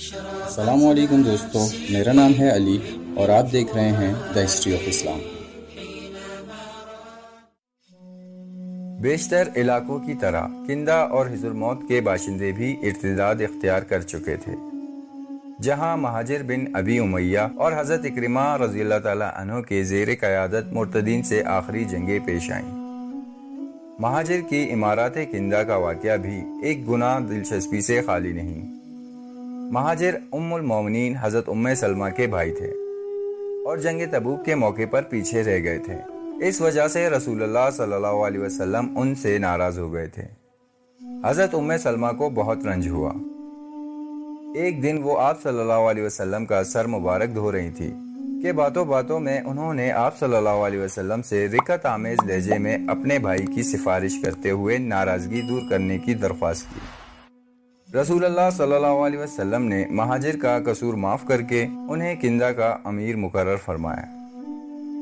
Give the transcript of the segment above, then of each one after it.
السلام علیکم دوستو، میرا نام ہے علی اور آپ دیکھ رہے ہیں دا ہسٹری آف اسلام۔ بیشتر علاقوں کی طرح کندہ اور حضرموت کے باشندے بھی ارتداد اختیار کر چکے تھے، جہاں مہاجر بن ابی امیہ اور حضرت اکرمہ رضی اللہ تعالیٰ عنہ کے زیر قیادت مرتدین سے آخری جنگیں پیش آئیں۔ مہاجر کی امارات کندہ کا واقعہ بھی ایک گناہ دلچسپی سے خالی نہیں۔ مہاجر ام المومنین حضرت ام سلمہ کے بھائی تھے اور جنگ تبوک کے موقع پر پیچھے رہ گئے تھے۔ اس وجہ سے رسول اللہ صلی اللہ علیہ وسلم ان سے ناراض ہو گئے تھے۔ حضرت ام سلمہ کو بہت رنج ہوا۔ ایک دن وہ آپ صلی اللہ علیہ وسلم کا سر مبارک دھو رہی تھی کہ باتوں باتوں میں انہوں نے آپ صلی اللہ علیہ وسلم سے رکت آمیز لہجے میں اپنے بھائی کی سفارش کرتے ہوئے ناراضگی دور کرنے کی درخواست کی۔ رسول اللہ صلی اللہ علیہ وسلم نے مہاجر کا قصور معاف کر کے انہیں کندہ کا امیر مقرر فرمایا۔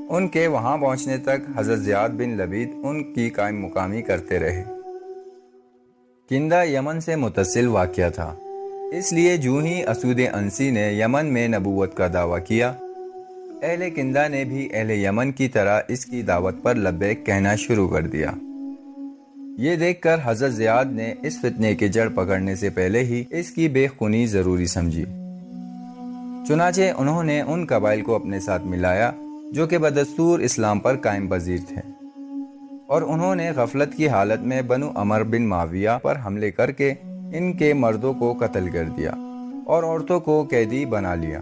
ان کے وہاں پہنچنے تک حضرت زیاد بن لبید ان کی قائم مقامی کرتے رہے۔ کندہ یمن سے متصل واقعہ تھا، اس لیے جو ہی اسود انسی نے یمن میں نبوت کا دعویٰ کیا، اہل کندہ نے بھی اہل یمن کی طرح اس کی دعوت پر لبیک کہنا شروع کر دیا۔ یہ دیکھ کر حضرت زیاد نے اس فتنے کے جڑ پکڑنے سے پہلے ہی اس کی بے خونی ضروری سمجھی۔ چنانچہ انہوں نے ان قبائل کو اپنے ساتھ ملایا جو کہ بدستور اسلام پر قائم پذیر تھے، اور انہوں نے غفلت کی حالت میں بنو عمر بن معاویہ پر حملے کر کے ان کے مردوں کو قتل کر دیا اور عورتوں کو قیدی بنا لیا۔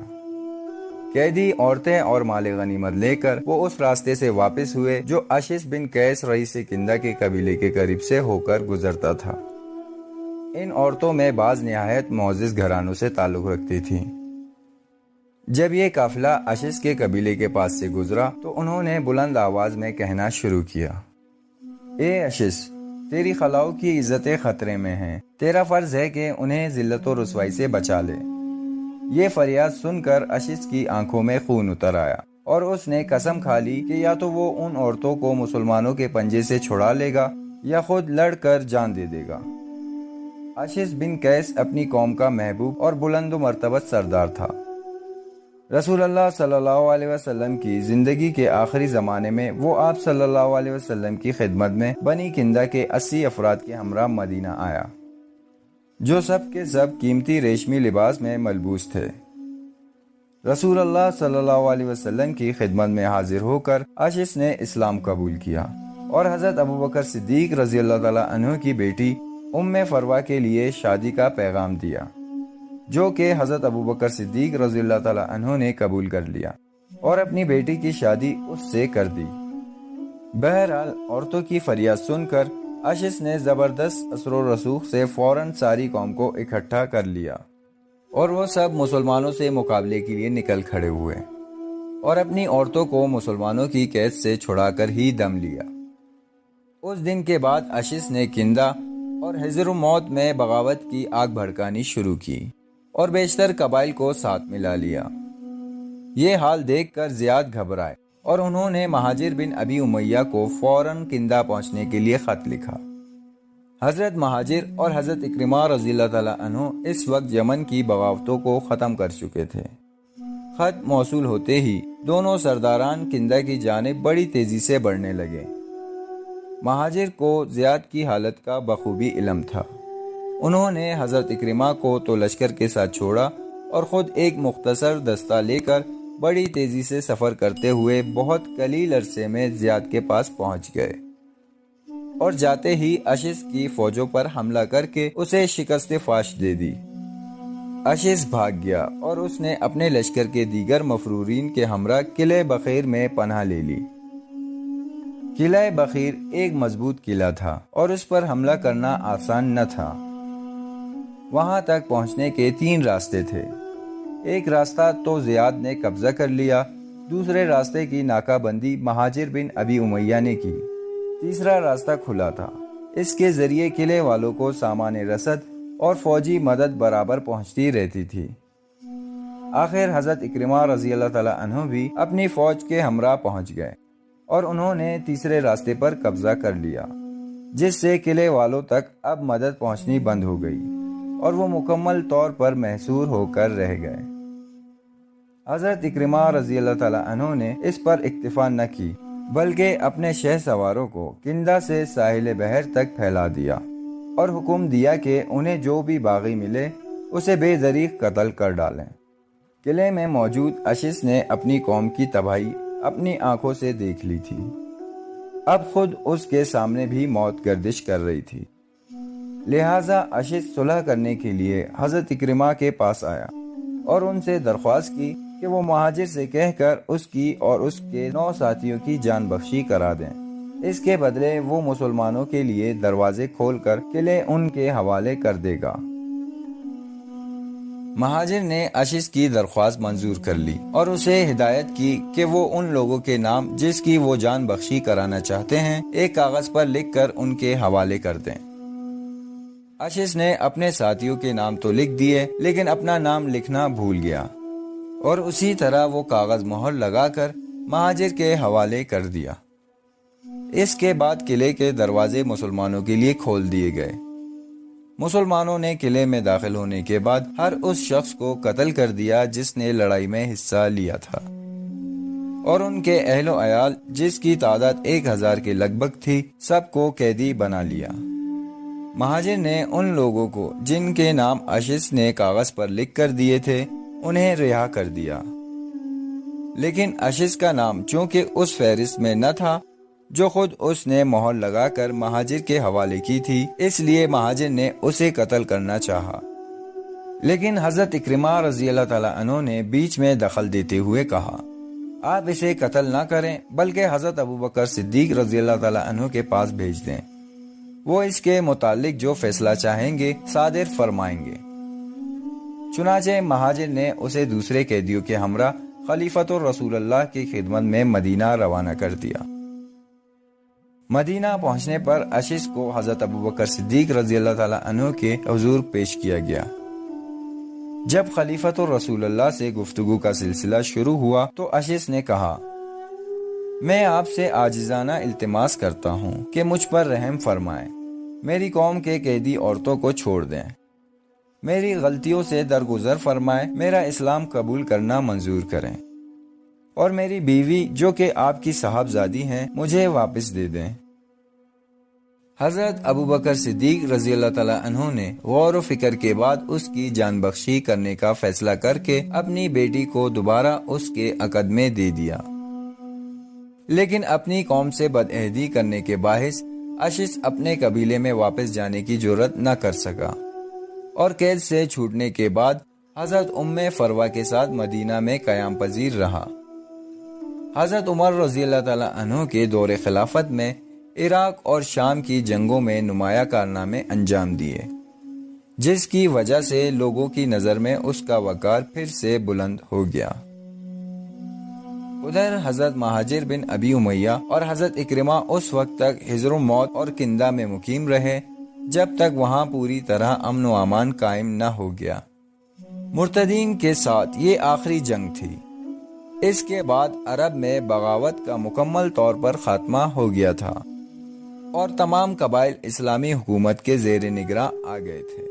قیدی عورتیں اور مال غنیمت لے کر وہ اس راستے سے واپس ہوئے جو اشس بن قیس رئیس کندہ کے قبیلے کے قریب سے ہو کر گزرتا تھا۔ ان عورتوں میں بعض نہایت معزز گھرانوں سے تعلق رکھتی تھیں۔ جب یہ قافلہ اشس کے قبیلے کے پاس سے گزرا تو انہوں نے بلند آواز میں کہنا شروع کیا، اے اشس، تیری خلاؤں کی عزتیں خطرے میں ہیں، تیرا فرض ہے کہ انہیں ذلت و رسوائی سے بچا لے۔ یہ فریاد سن کر اشس کی آنکھوں میں خون اتر آیا اور اس نے قسم کھا لی کہ یا تو وہ ان عورتوں کو مسلمانوں کے پنجے سے چھڑا لے گا یا خود لڑ کر جان دے دے گا۔ اشس بن قیس اپنی قوم کا محبوب اور بلند و مرتبت سردار تھا۔ رسول اللہ صلی اللہ علیہ وسلم کی زندگی کے آخری زمانے میں وہ آپ صلی اللہ علیہ وسلم کی خدمت میں بنی کندہ کے 80 افراد کے ہمراہ مدینہ آیا، جو سب کے سب قیمتی ریشمی لباس میں ملبوس تھے۔ رسول اللہ صلی اللہ علیہ وسلم کی خدمت میں حاضر ہو کر اشس نے اسلام قبول کیا اور حضرت ابوبکر صدیق رضی اللہ تعالیٰ عنہ کی بیٹی ام فروا کے لیے شادی کا پیغام دیا، جو کہ حضرت ابوبکر صدیق رضی اللہ تعالیٰ عنہ نے قبول کر لیا اور اپنی بیٹی کی شادی اس سے کر دی۔ بہرحال عورتوں کی فریاد سن کر اشس نے زبردست اثر و رسوخ سے فوراً ساری قوم کو اکٹھا کر لیا اور وہ سب مسلمانوں سے مقابلے کے لیے نکل کھڑے ہوئے اور اپنی عورتوں کو مسلمانوں کی قید سے چھڑا کر ہی دم لیا۔ اس دن کے بعد اشس نے کندہ اور حضرموت میں بغاوت کی آگ بھڑکانی شروع کی اور بیشتر قبائل کو ساتھ ملا لیا۔ یہ حال دیکھ کر زیاد گھبرائے اور انہوں نے مہاجر بن ابی امیہ کو فوراً کندہ پہنچنے کے لیے خط لکھا۔ حضرت مہاجر اور حضرت اکرمہ رضی اللہ تعالیٰ عنہ اس وقت یمن کی بغاوتوں کو ختم کر چکے تھے۔ خط موصول ہوتے ہی دونوں سرداران کندہ کی جانب بڑی تیزی سے بڑھنے لگے۔ مہاجر کو زیاد کی حالت کا بخوبی علم تھا۔ انہوں نے حضرت اکرمہ کو تو لشکر کے ساتھ چھوڑا اور خود ایک مختصر دستہ لے کر بڑی تیزی سے سفر کرتے ہوئے بہت قلیل عرصے میں زیاد کے پاس پہنچ گئے اور جاتے ہی اشس کی فوجوں پر حملہ کر کے اسے شکست فاش دے دی۔ اشس بھاگ گیا اور اس نے اپنے لشکر کے دیگر مفرورین کے ہمراہ قلعہ بخیر میں پناہ لے لی۔ قلعہ بخیر ایک مضبوط قلعہ تھا اور اس پر حملہ کرنا آسان نہ تھا۔ وہاں تک پہنچنے کے 3 راستے تھے۔ ایک راستہ تو زیاد نے قبضہ کر لیا، دوسرے راستے کی ناکہ بندی مہاجر بن ابی امیہ نے کی، تیسرا راستہ کھلا تھا۔ اس کے ذریعے قلعے والوں کو سامان رسد اور فوجی مدد برابر پہنچتی رہتی تھی۔ آخر حضرت اکرمہ رضی اللہ تعالیٰ عنہ بھی اپنی فوج کے ہمراہ پہنچ گئے اور انہوں نے تیسرے راستے پر قبضہ کر لیا، جس سے قلعے والوں تک اب مدد پہنچنی بند ہو گئی۔ اور وہ مکمل طور پر محصور ہو کر رہ گئے۔ حضرت اکرمہ رضی اللہ تعالیٰ عنہ نے اس پر اکتفا نہ کی بلکہ اپنے شہ سواروں کو کندہ سے ساحل بحر تک پھیلا دیا اور حکم دیا کہ انہیں جو بھی باغی ملے اسے بے دریغ قتل کر ڈالیں۔ قلعے میں موجود اشس نے اپنی قوم کی تباہی اپنی آنکھوں سے دیکھ لی تھی۔ اب خود اس کے سامنے بھی موت گردش کر رہی تھی، لہٰذا اشس صلح کرنے کے لیے حضرت اکرمہ کے پاس آیا اور ان سے درخواست کی کہ وہ مہاجر سے کہہ کر اس کی اور اس کے 9 ساتھیوں کی جان بخشی کرا دیں۔ اس کے بدلے وہ مسلمانوں کے لیے دروازے کھول کر قلعے ان کے حوالے کر دے گا۔ مہاجر نے اشس کی درخواست منظور کر لی اور اسے ہدایت کی کہ وہ ان لوگوں کے نام جس کی وہ جان بخشی کرانا چاہتے ہیں ایک کاغذ پر لکھ کر ان کے حوالے کر دیں۔ اشس نے اپنے ساتھیوں کے نام تو لکھ دیے لیکن اپنا نام لکھنا بھول گیا اور اسی طرح وہ کاغذ مہر لگا کر مہاجر کے حوالے کر دیا۔ اس کے بعد قلعے کے دروازے مسلمانوں کے لیے کھول دیے گئے۔ مسلمانوں نے قلعے میں داخل ہونے کے بعد ہر اس شخص کو قتل کر دیا جس نے لڑائی میں حصہ لیا تھا، اور ان کے اہل و عیال جس کی تعداد 1000 کے لگ بھگ تھی سب کو قیدی بنا لیا۔ مہاجر نے ان لوگوں کو جن کے نام اشس نے کاغذ پر لکھ کر دیے تھے انہیں رہا کر دیا، لیکن اشس کا نام چونکہ اس فہرست میں نہ تھا جو خود اس نے مہر لگا کر مہاجر کے حوالے کی تھی، اس لیے مہاجر نے اسے قتل کرنا چاہا، لیکن حضرت اکرمہ رضی اللہ تعالیٰ عنہ نے بیچ میں دخل دیتے ہوئے کہا آپ اسے قتل نہ کریں بلکہ حضرت ابوبکر صدیق رضی اللہ تعالیٰ عنہ کے پاس بھیج دیں، وہ اس کے متعلق جو فیصلہ چاہیں گے صادر فرمائیں گے۔ چنانچہ مہاجر نے اسے دوسرے قیدیوں کے ہمراہ خلیفۃ الرسول اللہ کی خدمت میں مدینہ روانہ کر دیا۔ مدینہ پہنچنے پر اشس کو حضرت ابوبکر صدیق رضی اللہ تعالیٰ عنہ کے حضور پیش کیا گیا۔ جب خلیفۃ الرسول اللہ سے گفتگو کا سلسلہ شروع ہوا تو اشس نے کہا میں آپ سے عاجزانہ التماس کرتا ہوں کہ مجھ پر رحم فرمائیں، میری قوم کے قیدی عورتوں کو چھوڑ دیں، میری غلطیوں سے درگزر فرمائیں، میرا اسلام قبول کرنا منظور کریں اور میری بیوی جو کہ آپ کی صاحبزادی ہیں مجھے واپس دے دیں۔ حضرت ابوبکر صدیق رضی اللہ تعالیٰ عنہ نے غور و فکر کے بعد اس کی جان بخشی کرنے کا فیصلہ کر کے اپنی بیٹی کو دوبارہ اس کے عقد میں دے دیا، لیکن اپنی قوم سے بدعہدی کرنے کے باعث اشس اپنے قبیلے میں واپس جانے کی جرأت نہ کر سکا اور قید سے چھوٹنے کے بعد حضرت ام فروہ کے ساتھ مدینہ میں قیام پذیر رہا۔ حضرت عمر رضی اللہ تعالیٰ عنہ کے دور خلافت میں عراق اور شام کی جنگوں میں نمایاں کارنامے انجام دیے، جس کی وجہ سے لوگوں کی نظر میں اس کا وقار پھر سے بلند ہو گیا۔ ادھر حضرت مہاجر بن ابی امیہ اور حضرت اکرمہ اس وقت تک حضر موت اور کندہ میں مقیم رہے جب تک وہاں پوری طرح امن و امان قائم نہ ہو گیا۔ مرتدین کے ساتھ یہ آخری جنگ تھی۔ اس کے بعد عرب میں بغاوت کا مکمل طور پر خاتمہ ہو گیا تھا اور تمام قبائل اسلامی حکومت کے زیر نگراں آ گئے تھے۔